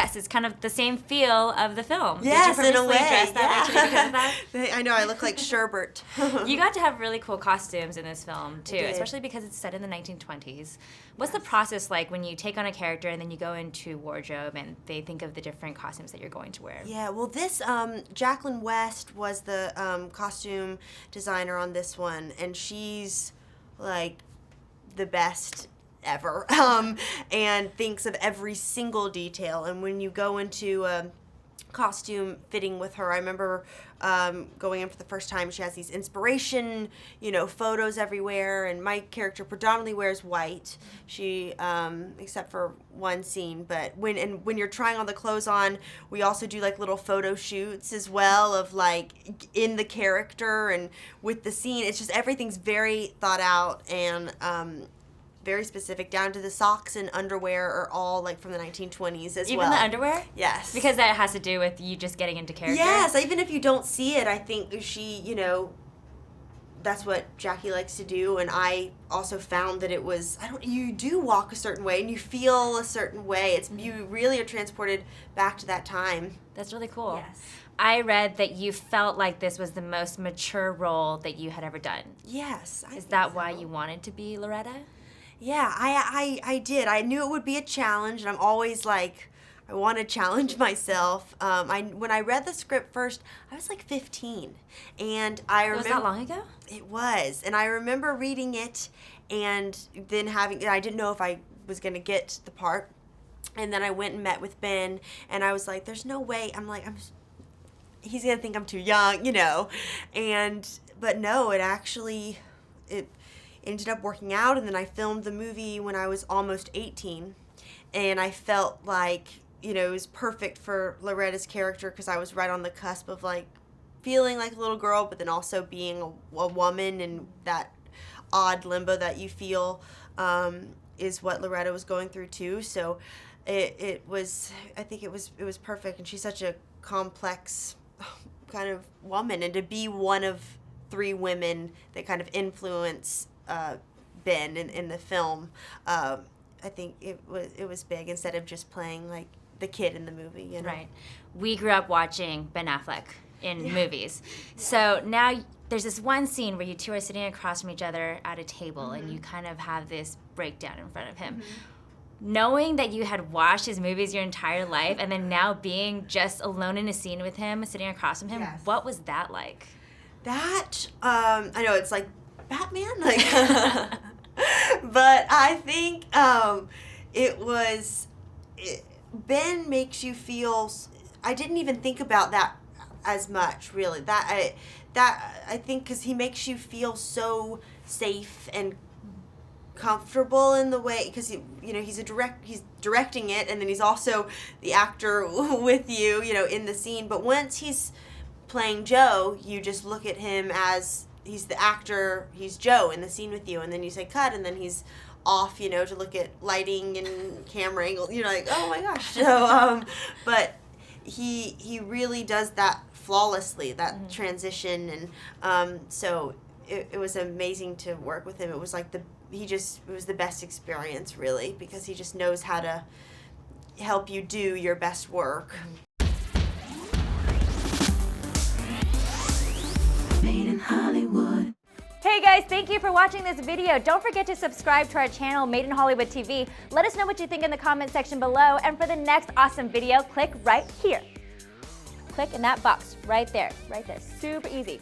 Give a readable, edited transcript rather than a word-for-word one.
Yes, it's kind of the same feel of the film. Yes, Did you in a way. dress that way too because of that? I know, I look like Sherbert. You got to have really cool costumes in this film, too, did. especially because it's set in the 1920s. What's the process like when you take on a character and then you go into wardrobe and they think of the different costumes that you're going to wear? Yeah, well, this, Jacqueline West was the costume designer on this one, and she's, like, the best ever, and thinks of every single detail. And when you go into costume fitting with her, I remember going in for the first time, she has these inspiration, photos everywhere, and my character predominantly wears white. She, except for one scene, but when you're trying all the clothes on, we also do like little photo shoots as well of like in the character and with the scene. It's just everything's very thought out and very specific, down to the socks and underwear are all like from the 1920s as well. Even the underwear? Yes. Because that has to do with you just getting into character? Yes, even if you don't see it, I think she, that's what Jackie likes to do, and I also found that it was, you do walk a certain way and you feel a certain way. You really are transported back to that time. That's really cool. Yes. I read that you felt like this was the most mature role that you had ever done. Yes. Is that why you wanted to be Loretta? Yeah, I did. I knew it would be a challenge, and I'm always like, I want to challenge myself. When I read the script first, I was like 15, and I remember. Was that long ago? It was, and I remember reading it, and then I didn't know if I was going to get the part, and then I went and met with Ben, and I was like, there's no way. I'm like, he's going to think I'm too young, but no, it ended up working out, and then I filmed the movie when I was almost 18, and I felt like, it was perfect for Loretta's character because I was right on the cusp of, like, feeling like a little girl, but then also being a woman, and that odd limbo that you feel is what Loretta was going through, too. So I think it was perfect, and she's such a complex kind of woman, and to be one of 3 women that kind of influence Ben in the film, I think it was big instead of just playing like the kid in the movie. Right. We grew up watching Ben Affleck in movies, so now there's this one scene where you two are sitting across from each other at a table, and you kind of have this breakdown in front of him. Knowing that you had watched his movies your entire life, and then now being just alone in a scene with him, sitting across from him, what was that like? That I know it's like Batman, but I think Ben makes you feel. I didn't even think about that as much, really. I think because he makes you feel so safe and comfortable in the way, because he's directing it, and then he's also the actor with you, in the scene. But once he's playing Joe, you just look at him as he's the actor, he's Joe in the scene with you, and then you say cut, and then he's off, to look at lighting and camera angle. You're like, oh my gosh. So, but he really does that flawlessly, that transition, and so it was amazing to work with him. It was like it was the best experience, really, because he just knows how to help you do your best work. Made in Hollywood. Hey guys, thank you for watching this video. Don't forget to subscribe to our channel, Made in Hollywood TV. Let us know what you think in the comment section below, and for the next awesome video, click right here. Click in that box right there, super easy.